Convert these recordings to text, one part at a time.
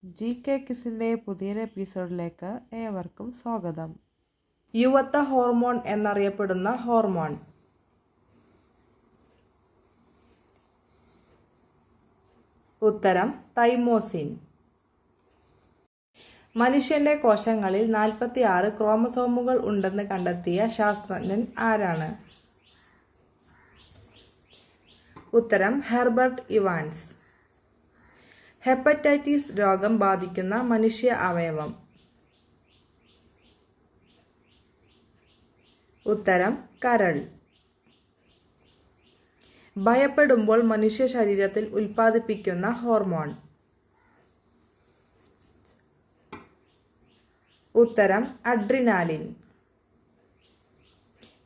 GK കിസിൻ്റെ പുതിയൊരു എപ്പിസോഡിലേക്ക് ഏവർക്കും സ്വാഗതം. യുവത്വ ഹോർമോൺ എന്നറിയപ്പെടുന്ന ഹോർമോൺ. ഉത്തരം തൈമോസിൻ. മനുഷ്യന്റെ കോശങ്ങളിൽ 46 ക്രോമസോമുകൾ ഉണ്ടെന്ന് കണ്ടെത്തിയ ശാസ്ത്രജ്ഞൻ ആരാണ്? ഉത്തരം ഹെർബർട്ട് ഇവാൻസ്. ഹെപ്പറ്റൈറ്റിസ് രോഗം ബാധിക്കുന്ന മനുഷ്യ അവയവം. ഉത്തരം കരൾ. ഭയപ്പെടുമ്പോൾ മനുഷ്യ ശരീരത്തിൽ ഉൽപ്പാദിപ്പിക്കുന്ന ഹോർമോൺ. ഉത്തരം അഡ്രിനാലിൻ.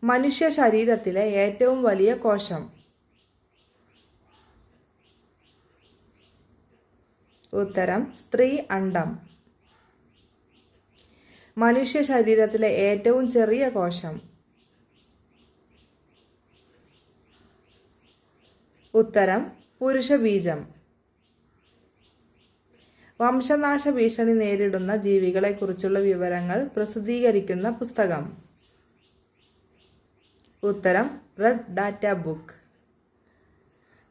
മനുഷ്യ ശരീരത്തിലെ ഏറ്റവും വലിയ കോശം. ഉത്തരം സ്ത്രീ അണ്ഡം. മനുഷ്യ ശരീരത്തിലെ ഏറ്റവും ചെറിയ കോശം. ഉത്തരം പുരുഷബീജം. വംശനാശ ഭീഷണി നേരിടുന്ന ജീവികളെക്കുറിച്ചുള്ള വിവരങ്ങൾ പ്രസിദ്ധീകരിക്കുന്ന പുസ്തകം. ഉത്തരം റെഡ് ഡാറ്റ ബുക്ക്.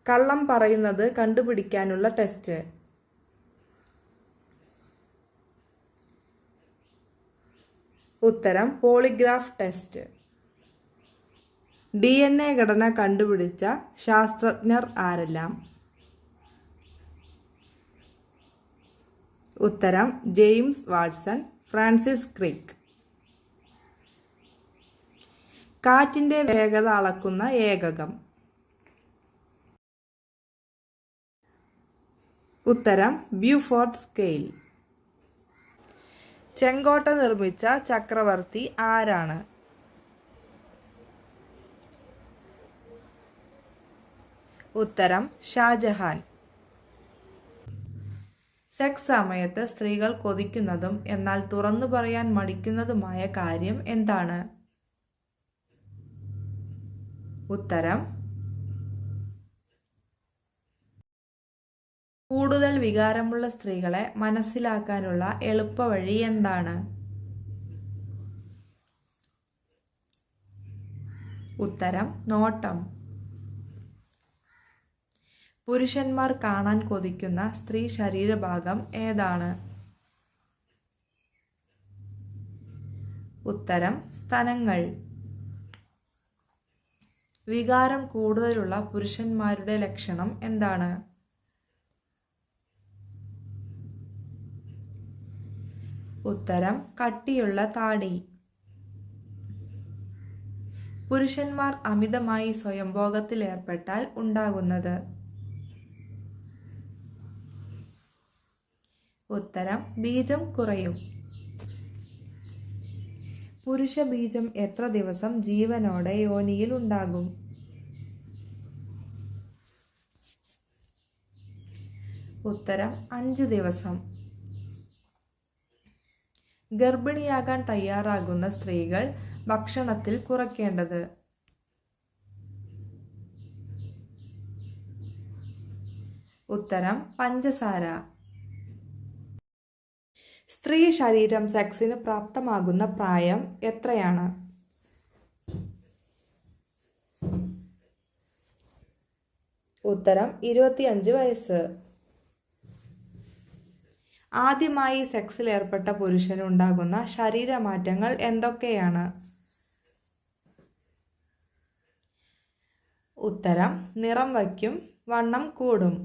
കള്ളം പറയുന്നത് കണ്ടുപിടിക്കാനുള്ള ടെസ്റ്റ്. ഉത്തരം പോളിഗ്രാഫ് ടെസ്റ്റ്. DNA ഘടന കണ്ടുപിടിച്ച ശാസ്ത്രജ്ഞർ ആരെല്ലാം? ഉത്തരം ജെയിംസ് വാട്സൺ, ഫ്രാൻസിസ് ക്രിക്ക്. കാറ്റിന്റെ വേഗത അളക്കുന്ന ഏകകം. ഉത്തരം ബ്യൂഫോർട്ട് സ്കെയിൽ. ചെങ്കോട്ട നിർമ്മിച്ച ചക്രവർത്തി ആരാണ്? ഉത്തരം ഷാജഹാൻ. സെക്സ് സമയത്ത് സ്ത്രീകൾ കൊതിക്കുന്നതും എന്നാൽ തുറന്നു പറയാൻ മടിക്കുന്നതുമായ കാര്യം എന്താണ്? ഉത്തരം കൂടുതൽ വികാരമുള്ള സ്ത്രീകളെ മനസ്സിലാക്കാനുള്ള എളുപ്പവഴി എന്താണ്? ഉത്തരം നോട്ടം. പുരുഷന്മാർ കാണാൻ കൊതിക്കുന്ന സ്ത്രീ ശരീരഭാഗം ഏതാണ്? ഉത്തരം സ്തനങ്ങൾ. വികാരം കൂടുതലുള്ള പുരുഷന്മാരുടെ ലക്ഷണം എന്താണ്? ഉത്തരം കട്ടിയുള്ള താടി. പുരുഷന്മാർ അമിതമായി സ്വയംഭോഗത്തിൽ ഏർപ്പെട്ടാൽ ഉണ്ടാകുന്നത്? ഉത്തരം ബീജം കുറയും. പുരുഷ ബീജം എത്ര ദിവസം ജീവനോടെ യോനിയിൽ ഉണ്ടാകും? ഉത്തരം 5 ദിവസം. ഗർഭിണിയാകാൻ തയ്യാറാകുന്ന സ്ത്രീകൾ ഭക്ഷണത്തിൽ കുറയ്ക്കേണ്ടത്? ഉത്തരം പഞ്ചസാര. സ്ത്രീ ശരീരം സെക്സിന് പ്രാപ്തമാകുന്ന പ്രായം എത്രയാണ്? ഉത്തരം 25 വയസ്സ്. ആദ്യമായി സെക്സിൽ ഏർപ്പെട്ട പുരുഷന് ഉണ്ടാകുന്ന ശരീരമാറ്റങ്ങൾ എന്തൊക്കെയാണ്? ഉത്തരം നിറം വയ്ക്കും, വണ്ണം കൂടും.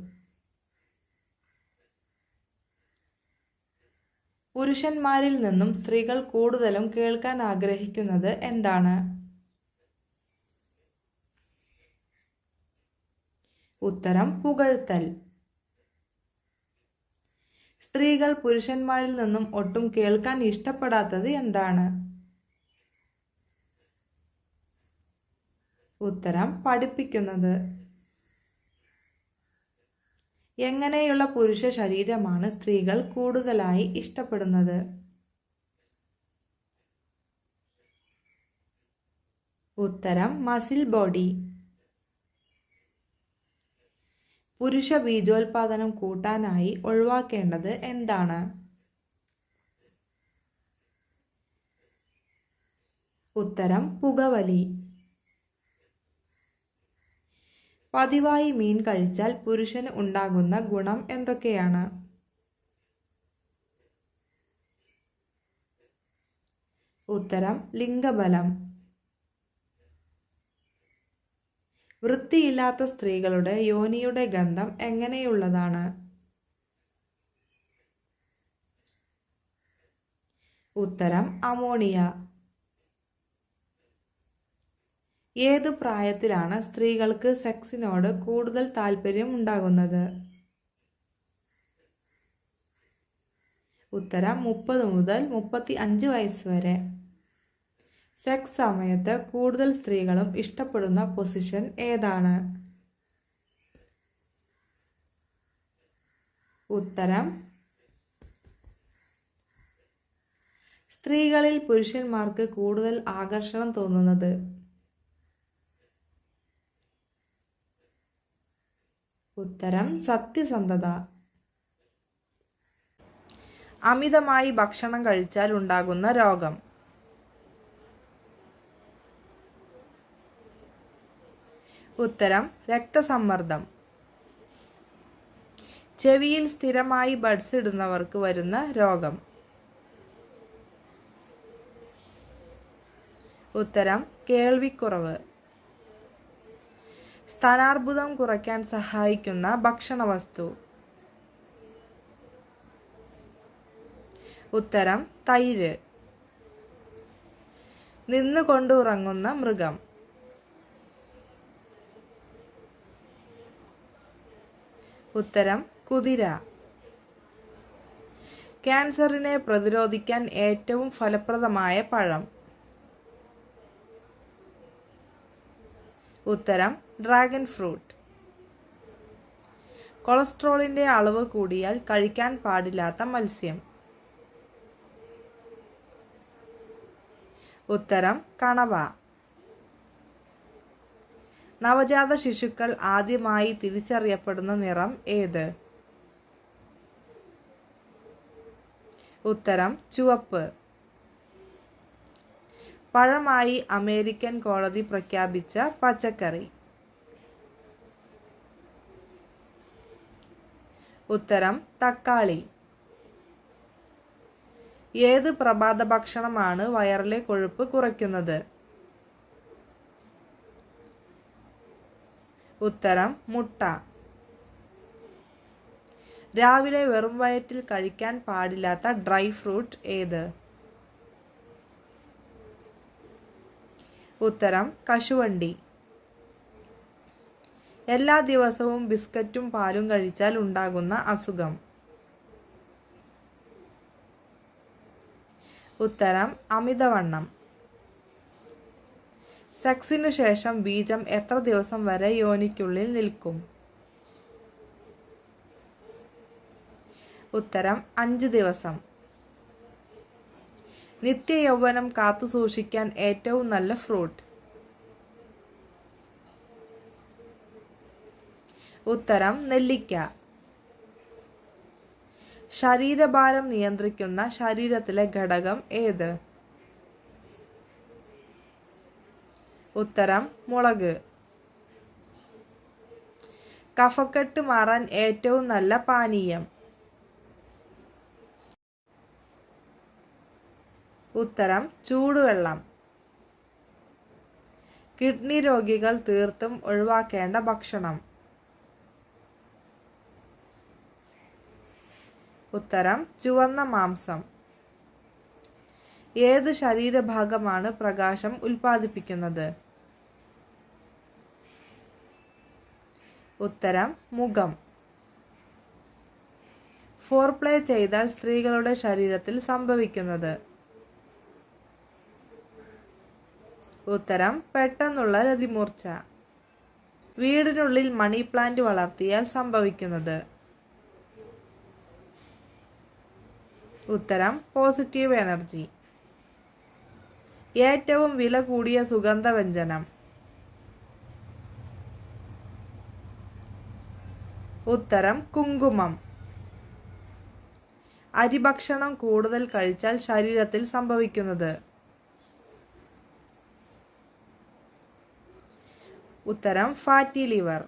പുരുഷന്മാരിൽ നിന്നും സ്ത്രീകൾ കൂടുതലും കേൾക്കാൻ ആഗ്രഹിക്കുന്നത് എന്താണ്? ഉത്തരം പുകഴ്ത്തൽ. സ്ത്രീകൾ പുരുഷന്മാരിൽ നിന്നും ഒട്ടും കേൾക്കാൻ ഇഷ്ടപ്പെടാത്തത് എന്താണ്? ഉത്തരം പഠിപ്പിക്കുന്നത്. എങ്ങനെയുള്ള പുരുഷ ശരീരമാണ് സ്ത്രീകൾ കൂടുതലായി ഇഷ്ടപ്പെടുന്നത്? ഉത്തരം മസിൽ ബോഡി. പുരുഷ ബീജോത്പാദനം കൂട്ടാനായി ഒഴിവാക്കേണ്ടത് എന്താണ്? ഉത്തരം പുകവലി. പതിവായി മീൻ കഴിച്ചാൽ പുരുഷന് ഉണ്ടാകുന്ന ഗുണം എന്തൊക്കെയാണ്? ഉത്തരം ലിംഗബലം. വൃത്തിയില്ലാത്ത സ്ത്രീകളുടെ യോനിയുടെ ഗന്ധം എങ്ങനെയുള്ളതാണ്? ഉത്തരം അമോണിയ. ഏതു പ്രായത്തിലാണ് സ്ത്രീകൾക്ക് സെക്സിനോട് കൂടുതൽ താല്പര്യം ഉണ്ടാകുന്നത്? ഉത്തരം 30 മുതൽ 35 വയസ്സ് വരെ. സെക്സ് സമയത്ത് കൂടുതൽ സ്ത്രീകളും ഇഷ്ടപ്പെടുന്ന പൊസിഷൻ ഏതാണ്? ഉത്തരം സ്ത്രീകളിൽ പുരുഷന്മാർക്ക് കൂടുതൽ ആകർഷണം തോന്നുന്നത്? ഉത്തരം സത്യസന്ധത. അമിതമായി ഭക്ഷണം കഴിച്ചാൽ ഉണ്ടാകുന്ന രോഗം? ഉത്തരം രക്തസമ്മർദ്ദം. ചെവിയിൽ സ്ഥിരമായി ബഡ്സ് ഇടുന്നവർക്ക് വരുന്ന രോഗം? ഉത്തരം കേൾവിക്കുറവ്. സ്ഥാനാർബുദം കുറയ്ക്കാൻ സഹായിക്കുന്ന ഭക്ഷണവസ്തു? ഉത്തരം തൈര്. നിന്നുകൊണ്ട് ഉറങ്ങുന്ന മൃഗം? ഉത്തരം കുതിര. ക്യാൻസറിനെ പ്രതിരോധിക്കാൻ ഏറ്റവും ഫലപ്രദമായ പഴം? ഉത്തരം ഡ്രാഗൺ ഫ്രൂട്ട്. കൊളസ്ട്രോളിന്റെ അളവ് കൂടിയാൽ കഴിക്കാൻ പാടില്ലാത്ത മത്സ്യം? ഉത്തരം കണവ. നവജാത ശിശുക്കൾ ആദ്യമായി തിരിച്ചറിയപ്പെടുന്ന നിറം ഏത്? ഉത്തരം ചുവപ്പ്. പഴമായി അമേരിക്കൻ കോടതി പ്രഖ്യാപിച്ച പച്ചക്കറി? ഉത്തരം തക്കാളി. ഏത് പ്രഭാത ഭക്ഷണമാണ് വയറിലെ കൊഴുപ്പ് കുറയ്ക്കുന്നത്? ഉത്തരം മുട്ട. രാവിലെ വെറും വയറ്റിൽ കഴിക്കാൻ പാടില്ലാത്ത ഡ്രൈ ഫ്രൂട്ട് ഏത്? ഉത്തരം കശുവണ്ടി. എല്ലാ ദിവസവും ബിസ്ക്കറ്റും പാലും കഴിച്ചാൽ ഉണ്ടാകുന്ന അസുഖം? ഉത്തരം അമിതവണ്ണം. സെക്സിനു ശേഷം ബീജം എത്ര ദിവസം വരെ യോനിക്കുള്ളിൽ നിൽക്കും? ഉത്തരം 5 ദിവസം. നിത്യയൗവനം കാത്തുസൂക്ഷിക്കാൻ ഏറ്റവും നല്ല ഫ്രൂട്ട്? ഉത്തരം നെല്ലിക്ക. ശരീരഭാരം നിയന്ത്രിക്കുന്ന ശരീരത്തിലെ ഘടകം ഏത്? ഉത്തരം മുളക്. കഫക്കെട്ട് മാറാൻ ഏറ്റവും നല്ല പാനീയം? ഉത്തരം ചൂടുവെള്ളം. കിഡ്നി രോഗികൾ തീർത്തും ഒഴിവാക്കേണ്ട ഭക്ഷണം? ഉത്തരം ചുവന്ന മാംസം. ഏത് ശരീരഭാഗമാണ് പ്രകാശം ഉൽപ്പാദിപ്പിക്കുന്നത്? ഉത്തരം മുഖം. ഫോർപ്ലേ ചെയ്താൽ സ്ത്രീകളുടെ ശരീരത്തിൽ സംഭവിക്കുന്നത്? ഉത്തരം പെട്ടെന്നുള്ള രതിമൂർച്ച. വീടിനുള്ളിൽ മണി പ്ലാന്റ് വളർത്തിയാൽ സംഭവിക്കുന്നത്? ഉത്തരം പോസിറ്റീവ് എനർജി. ഏറ്റവും വില കൂടിയ സുഗന്ധവ്യഞ്ജനം? ഉത്തരം കുങ്കുമം. അരിഭക്ഷണം കൂടുതൽ കഴിച്ചാൽ ശരീരത്തിൽ സംഭവിക്കുന്നത്. ഉത്തരം ഫാറ്റി ലിവർ.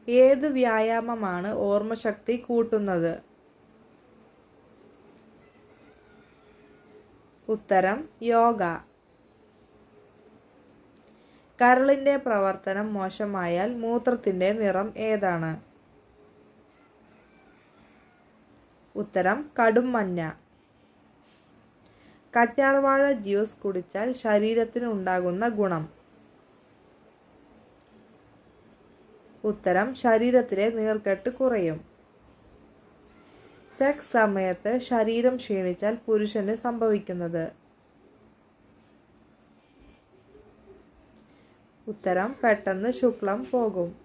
ഏത് വ്യായാമമാണ് ഓർമ്മശക്തി കൂട്ടുന്നത്? ഉത്തരം യോഗ. കരളിന്റെ പ്രവർത്തനം മോശമായാൽ മൂത്രത്തിന്റെ നിറം ഏതാണ്? ഉത്തരം കടും മഞ്ഞ. കറ്റാർവാഴ ജ്യൂസ് കുടിച്ചാൽ ശരീരത്തിന് ഉണ്ടാകുന്ന ഗുണം. ഉത്തരം ശരീരത്തിലെ നീർക്കെട്ട് കുറയും. സെക്സ് സമയത്ത് ശരീരം ക്ഷീണിച്ചാൽ പുരുഷന് സംഭവിക്കുന്നത്. ഉത്തരം പെട്ടെന്ന് ശുക്ലം പോകും.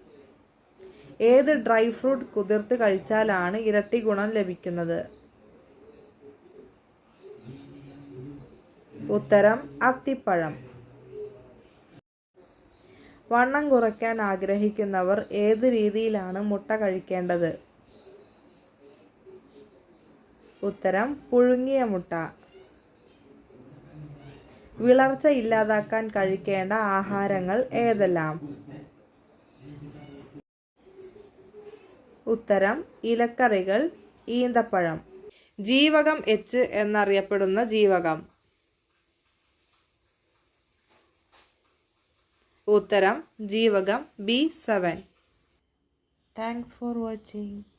ഏത് ഡ്രൈ ഫ്രൂട്ട് കുതിർത്ത് കഴിച്ചാലാണ് ഇരട്ടി ഗുണം ലഭിക്കുന്നത്? ഉത്തരം അത്തിപ്പഴം. വണ്ണം കുറയ്ക്കാൻ ആഗ്രഹിക്കുന്നവർ ഏത് രീതിയിലാണ് മുട്ട കഴിക്കേണ്ടത്? ഉത്തരം പുഴുങ്ങിയ മുട്ട. വിളർച്ച ഇല്ലാതാക്കാൻ കഴിക്കേണ്ട ആഹാരങ്ങൾ ഏതെല്ലാം? ഉത്തരം ഇലക്കറികൾ, ഈന്തപ്പഴം. ജീവകം എച്ച് എന്നറിയപ്പെടുന്ന ജീവകം. ഉത്തരം ജീവകം B7. Thanks for watching.